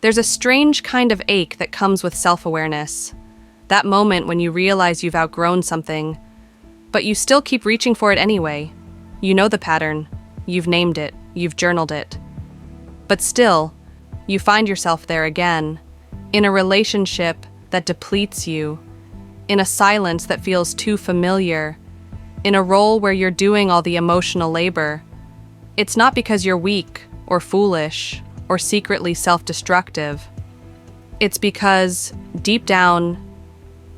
There's a strange kind of ache that comes with self-awareness. That moment when you realize you've outgrown something, but you still keep reaching for it anyway. You know the pattern, you've named it, you've journaled it. But still, you find yourself there again, in a relationship that depletes you, in a silence that feels too familiar, in a role where you're doing all the emotional labor. It's not because you're weak or foolish or secretly self-destructive. It's because, deep down,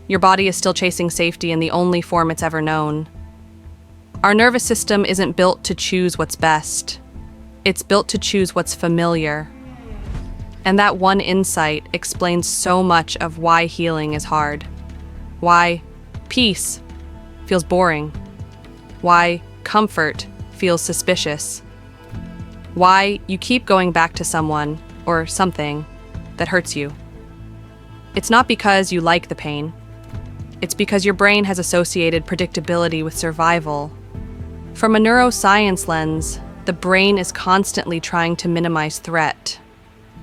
your body is still chasing safety in the only form it's ever known. Our nervous system isn't built to choose what's best. It's built to choose what's familiar. And that one insight explains so much of why healing is hard. Why peace feels boring. Why comfort feels suspicious. Why you keep going back to someone or something that hurts you. It's not because you like the pain. It's because your brain has associated predictability with survival. From a neuroscience lens, the brain is constantly trying to minimize threat.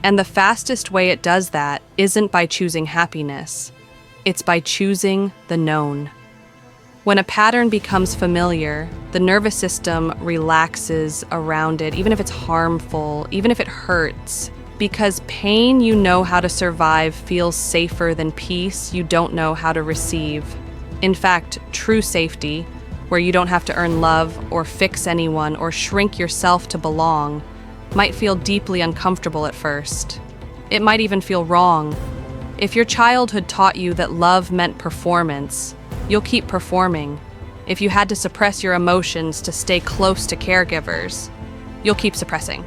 And the fastest way it does that isn't by choosing happiness. It's by choosing the known. When a pattern becomes familiar, the nervous system relaxes around it, even if it's harmful, even if it hurts. Because pain you know how to survive feels safer than peace you don't know how to receive. In fact, true safety, where you don't have to earn love or fix anyone or shrink yourself to belong, might feel deeply uncomfortable at first. It might even feel wrong. If your childhood taught you that love meant performance, you'll keep performing. If you had to suppress your emotions to stay close to caregivers, you'll keep suppressing.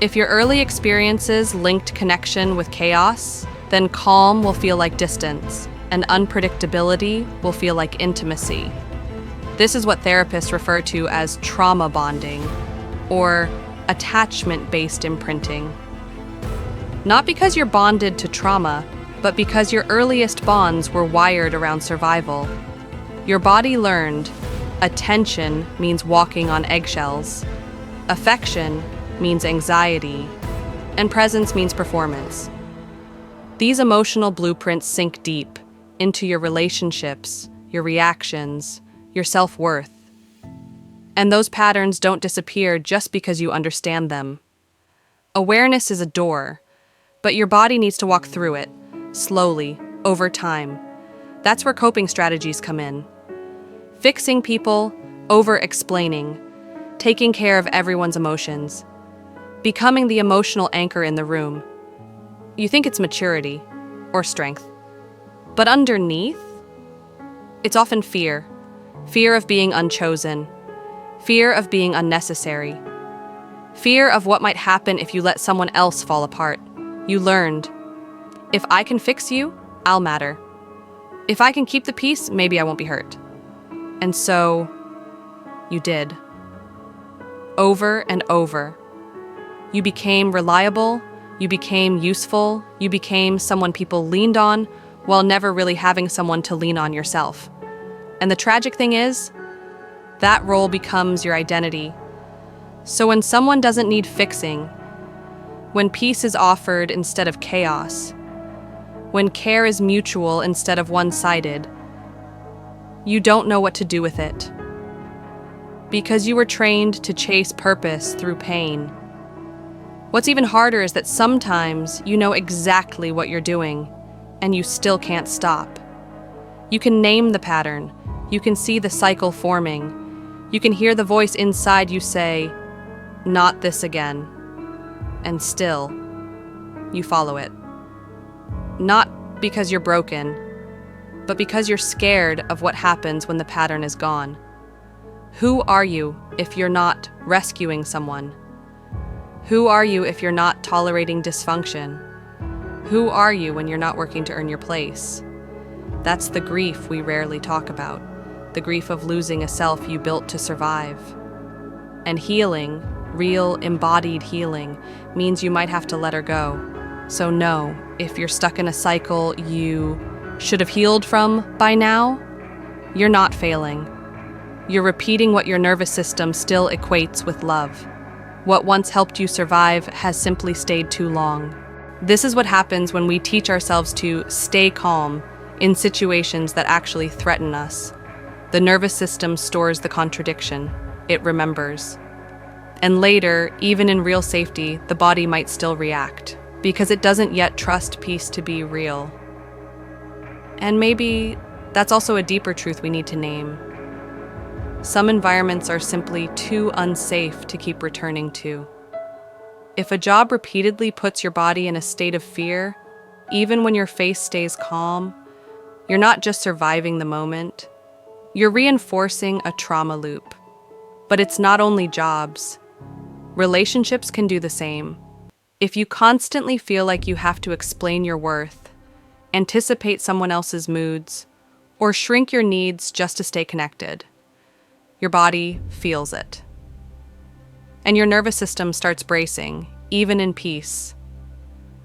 If your early experiences linked connection with chaos, then calm will feel like distance, and unpredictability will feel like intimacy. This is what therapists refer to as trauma bonding, or attachment-based imprinting. Not because you're bonded to trauma, but because your earliest bonds were wired around survival. Your body learned attention means walking on eggshells, affection means anxiety, and presence means performance. These emotional blueprints sink deep into your relationships, your reactions, your self-worth. And those patterns don't disappear just because you understand them. Awareness is a door, but your body needs to walk through it, slowly, over time. That's where coping strategies come in. Fixing people, over-explaining, taking care of everyone's emotions, becoming the emotional anchor in the room. You think it's maturity or strength, but underneath, it's often fear. Fear of being unchosen, fear of being unnecessary, fear of what might happen if you let someone else fall apart. You learned, if I can fix you, I'll matter. If I can keep the peace, maybe I won't be hurt. And so, you did. Over and over. You became reliable, you became useful, you became someone people leaned on, while never really having someone to lean on yourself. And the tragic thing is, that role becomes your identity. So when someone doesn't need fixing, when peace is offered instead of chaos, when care is mutual instead of one-sided, you don't know what to do with it. Because you were trained to chase purpose through pain. What's even harder is that sometimes you know exactly what you're doing, and you still can't stop. You can name the pattern. You can see the cycle forming. You can hear the voice inside you say, "Not this again." And still, you follow it. Not because you're broken, but because you're scared of what happens when the pattern is gone. Who are you if you're not rescuing someone? Who are you if you're not tolerating dysfunction? Who are you when you're not working to earn your place? That's the grief we rarely talk about, the grief of losing a self you built to survive. And healing, real embodied healing, means you might have to let her go. So no, if you're stuck in a cycle you should have healed from by now, you're not failing. You're repeating what your nervous system still equates with love. What once helped you survive has simply stayed too long. This is what happens when we teach ourselves to stay calm in situations that actually threaten us. The nervous system stores the contradiction. It remembers. And later, even in real safety, the body might still react because it doesn't yet trust peace to be real. And maybe that's also a deeper truth we need to name. Some environments are simply too unsafe to keep returning to. If a job repeatedly puts your body in a state of fear, even when your face stays calm, you're not just surviving the moment, you're reinforcing a trauma loop. But it's not only jobs. Relationships can do the same. If you constantly feel like you have to explain your worth, anticipate someone else's moods, or shrink your needs just to stay connected, your body feels it. And your nervous system starts bracing, even in peace.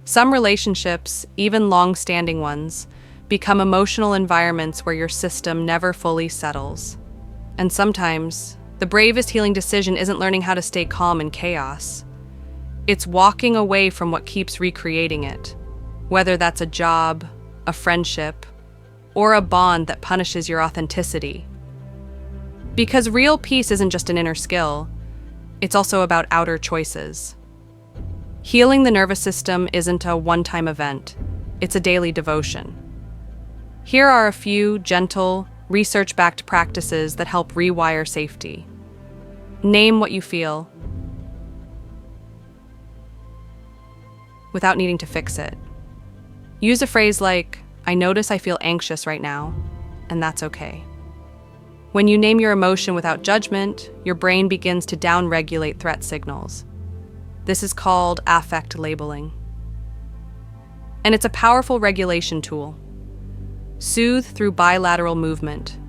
Some relationships, even long-standing ones, become emotional environments where your system never fully settles. And sometimes, the bravest healing decision isn't learning how to stay calm in chaos. It's walking away from what keeps recreating it, whether that's a job, a friendship, or a bond that punishes your authenticity. Because real peace isn't just an inner skill, it's also about outer choices. Healing the nervous system isn't a one-time event, it's a daily devotion. Here are a few gentle, research-backed practices that help rewire safety. Name what you feel without needing to fix it. Use a phrase like, "I notice I feel anxious right now," and that's okay. When you name your emotion without judgment, your brain begins to downregulate threat signals. This is called affect labeling. And it's a powerful regulation tool. Soothe through bilateral movement.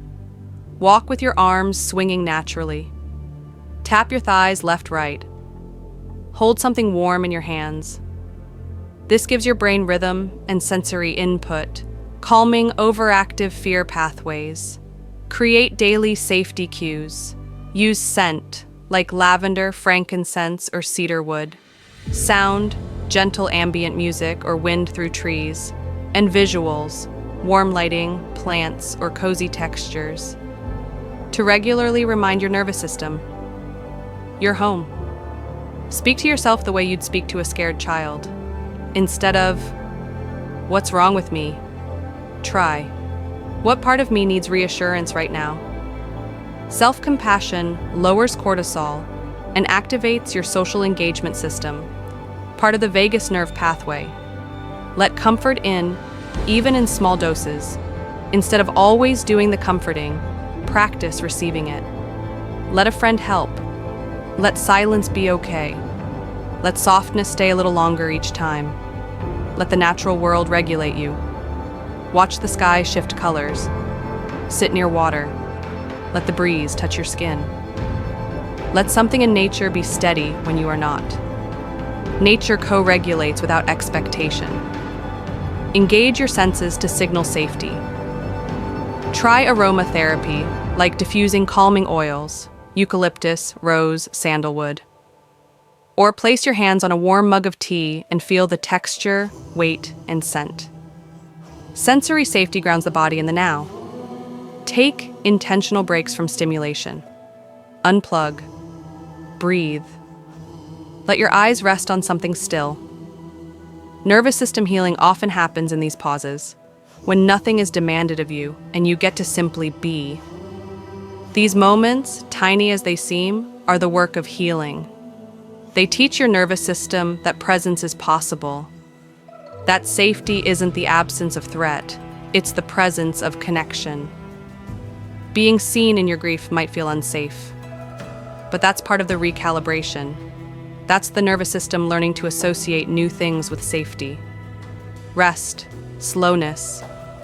Walk with your arms swinging naturally. Tap your thighs left-right. Hold something warm in your hands. This gives your brain rhythm and sensory input, calming overactive fear pathways. Create daily safety cues. Use scent, like lavender, frankincense, or cedar wood. Sound, gentle ambient music or wind through trees. And visuals, warm lighting, plants, or cozy textures. To regularly remind your nervous system, you're home. Speak to yourself the way you'd speak to a scared child. Instead of, "What's wrong with me?" Try, "What part of me needs reassurance right now?" Self-compassion lowers cortisol and activates your social engagement system, part of the vagus nerve pathway. Let comfort in, even in small doses. Instead of always doing the comforting, practice receiving it. Let a friend help. Let silence be okay. Let softness stay a little longer each time. Let the natural world regulate you. Watch the sky shift colors. Sit near water. Let the breeze touch your skin. Let something in nature be steady when you are not. Nature co-regulates without expectation. Engage your senses to signal safety. Try aromatherapy, like diffusing calming oils, eucalyptus, rose, sandalwood. Or place your hands on a warm mug of tea and feel the texture, weight, and scent. Sensory safety grounds the body in the now. Take intentional breaks from stimulation. Unplug. Breathe. Let your eyes rest on something still. Nervous system healing often happens in these pauses, when nothing is demanded of you and you get to simply be. These moments, tiny as they seem, are the work of healing. They teach your nervous system that presence is possible. That safety isn't the absence of threat, it's the presence of connection. Being seen in your grief might feel unsafe, but that's part of the recalibration. That's the nervous system learning to associate new things with safety. Rest, slowness,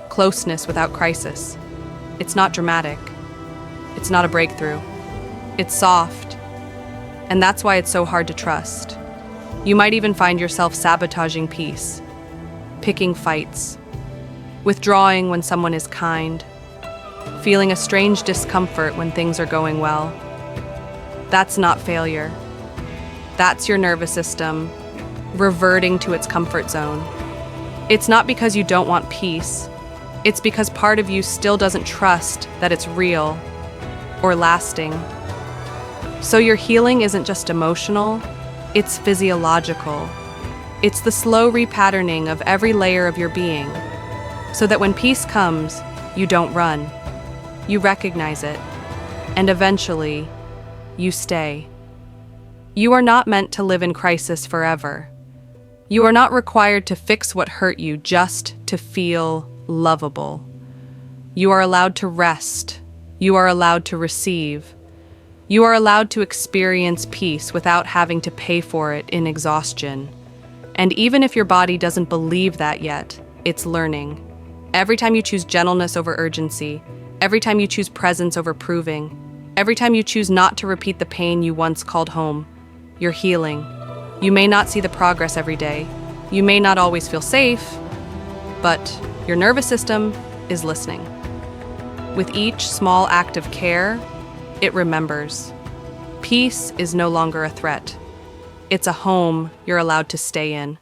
closeness without crisis. It's not dramatic. It's not a breakthrough. It's soft. And that's why it's so hard to trust. You might even find yourself sabotaging peace, picking fights, withdrawing when someone is kind, feeling a strange discomfort when things are going well. That's not failure. That's your nervous system reverting to its comfort zone. It's not because you don't want peace. It's because part of you still doesn't trust that it's real or lasting. So your healing isn't just emotional, it's physiological. It's the slow repatterning of every layer of your being, so that when peace comes, you don't run. You recognize it, and eventually, you stay. You are not meant to live in crisis forever. You are not required to fix what hurt you just to feel lovable. You are allowed to rest. You are allowed to receive. You are allowed to experience peace without having to pay for it in exhaustion. And even if your body doesn't believe that yet, it's learning. Every time you choose gentleness over urgency, every time you choose presence over proving, every time you choose not to repeat the pain you once called home, you're healing. You may not see the progress every day. You may not always feel safe, but your nervous system is listening. With each small act of care, it remembers. Peace is no longer a threat. It's a home you're allowed to stay in.